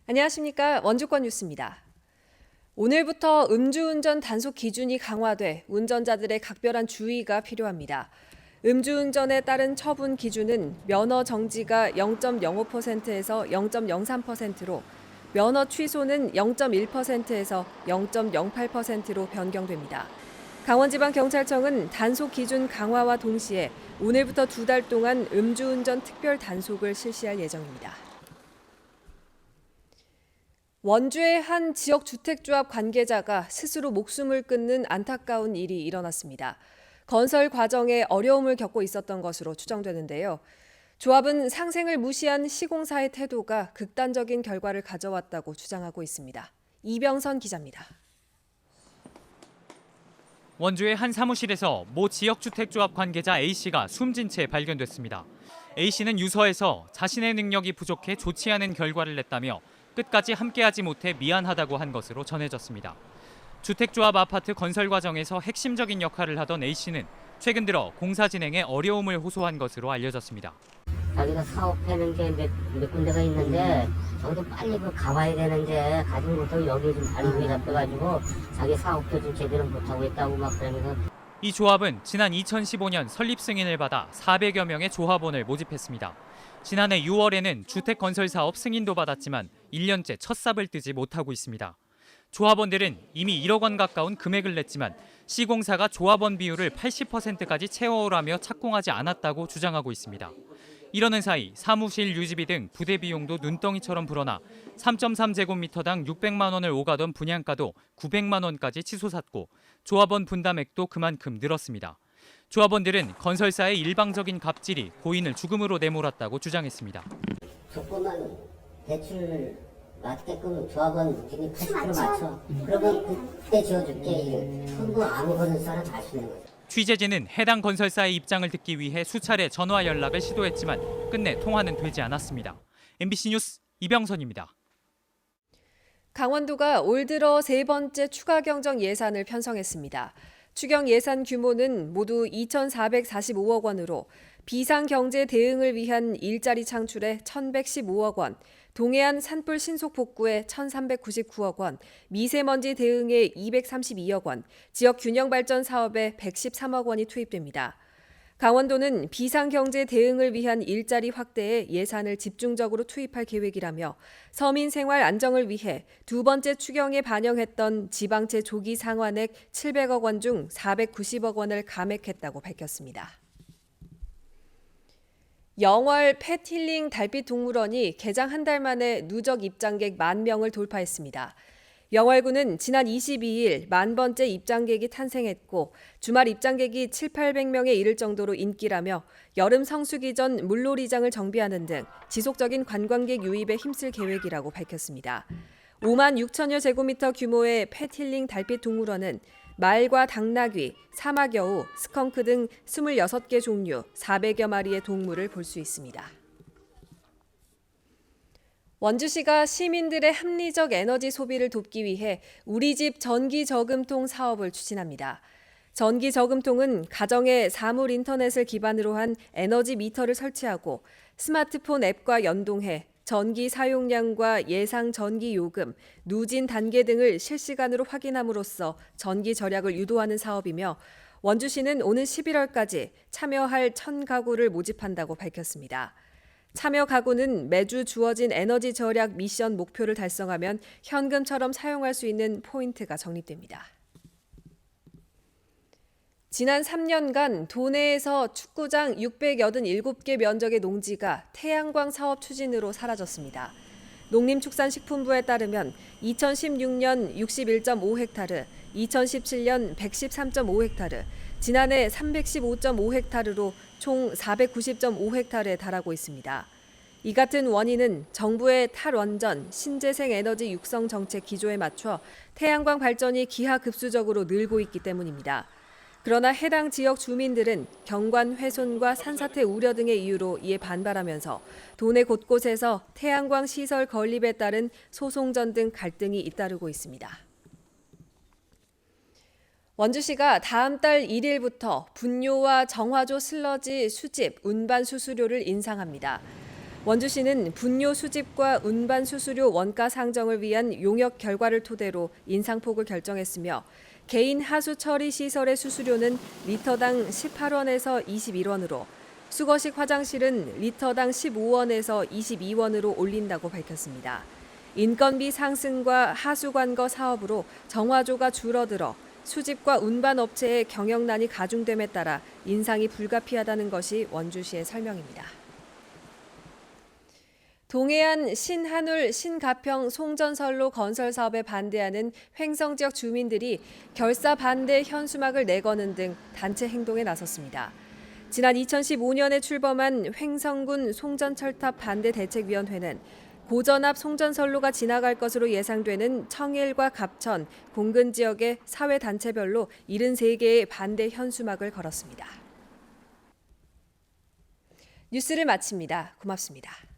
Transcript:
안녕하십니까. 원주권 뉴스입니다. 오늘부터 음주운전 단속 기준이 강화돼 운전자들의 각별한 주의가 필요합니다. 음주운전에 따른 처분 기준은 면허 정지가 0.05%에서 0.03%로 면허 취소는 0.1%에서 0.08%로 변경됩니다. 강원지방경찰청은 단속 기준 강화와 동시에 오늘부터 2달 동안 음주운전 특별 단속을 실시할 예정입니다. 원주의 한 지역 주택조합 관계자가 스스로 목숨을 끊는 안타까운 일이 일어났습니다. 건설 과정에 어려움을 겪고 있었던 것으로 추정되는데요. 조합은 상생을 무시한 시공사의 태도가 극단적인 결과를 가져왔다고 주장하고 있습니다. 이병선 기자입니다. 원주의 한 사무실에서 모 지역주택조합 관계자 A씨가 숨진 채 발견됐습니다. A씨는 유서에서 자신의 능력이 부족해 좋지 않은 결과를 냈다며 끝까지 함께하지 못해 미안하다고 한 것으로 전해졌습니다. 주택조합 아파트 건설 과정에서 핵심적인 역할을 하던 A씨는 최근 들어 공사 진행에 어려움을 호소한 것으로 알려졌습니다. 자기가 사업하는 게 몇 군데가 있는데 저도 빨리 가봐야 되는데 가지 못하고 여기 좀 발목이 잡혀가지고 자기 사업도 좀 제대로 못하고 있다고 막 그러면서. 이 조합은 지난 2015년 설립 승인을 받아 400여 명의 조합원을 모집했습니다. 지난해 6월에는 주택건설 사업 승인도 받았지만 1년째 첫 삽을 뜨지 못하고 있습니다. 조합원들은 이미 1억 원 가까운 금액을 냈지만 시공사가 조합원 비율을 80%까지 채워오라며 착공하지 않았다고 주장하고 있습니다. 이러는 사이 사무실 유지비 등 부대 비용도 눈덩이처럼 불어나 3.3제곱미터당 600만 원을 오가던 분양가도 900만 원까지 치솟았고 조합원 분담액도 그만큼 늘었습니다. 조합원들은 건설사의 일방적인 갑질이 고인을 죽음으로 내몰았다고 주장했습니다. 조건만 대출 맞게끔 조합원 비율 80% 맞춰. 그러면 그때 지어줄게. 그건 뭐 아무 건설사나 다 할 수 있는 거죠. 취재진은 해당 건설사의 입장을 듣기 위해 수차례 전화 연락을 시도했지만 끝내 통화는 되지 않았습니다. MBC 뉴스 이병선입니다. 강원도가 올 들어 세 번째 추가 경정 예산을 편성했습니다. 추경 예산 규모는 모두 2,445억 원으로 비상경제 대응을 위한 일자리 창출에 1,115억 원, 동해안 산불 신속 복구에 1,399억 원, 미세먼지 대응에 232억 원, 지역 균형 발전 사업에 113억 원이 투입됩니다. 강원도는 비상경제 대응을 위한 일자리 확대에 예산을 집중적으로 투입할 계획이라며 서민 생활 안정을 위해 두 번째 추경에 반영했던 지방채 조기 상환액 700억 원 중 490억 원을 감액했다고 밝혔습니다. 영월 펫힐링 달빛 동물원이 개장 한 달 만에 누적 입장객 10,000명을 돌파했습니다. 영월구는 지난 22일 10,000번째 입장객이 탄생했고 주말 입장객이 7,800명에 이를 정도로 인기라며 여름 성수기 전 물놀이장을 정비하는 등 지속적인 관광객 유입에 힘쓸 계획이라고 밝혔습니다. 5만 6천여 제곱미터 규모의 펫힐링 달빛 동물원은 말과 당나귀, 사막여우, 스컹크 등 26개 종류 400여 마리의 동물을 볼 수 있습니다. 원주시가 시민들의 합리적 에너지 소비를 돕기 위해 우리 집 전기 저금통 사업을 추진합니다. 전기 저금통은 가정에 사물 인터넷을 기반으로 한 에너지 미터를 설치하고 스마트폰 앱과 연동해 전기 사용량과 예상 전기 요금, 누진 단계 등을 실시간으로 확인함으로써 전기 절약을 유도하는 사업이며 원주시는 오는 11월까지 참여할 1,000가구를 모집한다고 밝혔습니다. 참여 가구는 매주 주어진 에너지 절약 미션 목표를 달성하면 현금처럼 사용할 수 있는 포인트가 적립됩니다. 지난 3년간 도내에서 축구장 687개 면적의 농지가 태양광 사업 추진으로 사라졌습니다. 농림축산식품부에 따르면 2016년 61.5헥타르, 2017년 113.5헥타르, 지난해 315.5헥타르로 총 490.5헥타르에 달하고 있습니다. 이 같은 원인은 정부의 탈원전, 신재생 에너지 육성 정책 기조에 맞춰 태양광 발전이 기하급수적으로 늘고 있기 때문입니다. 그러나 해당 지역 주민들은 경관 훼손과 산사태 우려 등의 이유로 이에 반발하면서 도내 곳곳에서 태양광 시설 건립에 따른 소송전 등 갈등이 잇따르고 있습니다. 원주시가 다음 달 1일부터 분뇨와 정화조 슬러지 수집, 운반 수수료를 인상합니다. 원주시는 분뇨 수집과 운반 수수료 원가 상정을 위한 용역 결과를 토대로 인상폭을 결정했으며 개인 하수 처리 시설의 수수료는 리터당 18원에서 21원으로 수거식 화장실은 리터당 15원에서 22원으로 올린다고 밝혔습니다. 인건비 상승과 하수관거 사업으로 정화조가 줄어들어 수집과 운반 업체의 경영난이 가중됨에 따라 인상이 불가피하다는 것이 원주시의 설명입니다. 동해안 신한울 신가평 송전선로 건설 사업에 반대하는 횡성 지역 주민들이 결사 반대 현수막을 내거는 등 단체 행동에 나섰습니다. 지난 2015년에 출범한 횡성군 송전철탑 반대대책위원회는 고전 앞 송전선로가 지나갈 것으로 예상되는 청일과 갑천, 공근 지역의 사회단체별로 73개의 반대 현수막을 걸었습니다. 뉴스를 마칩니다. 고맙습니다.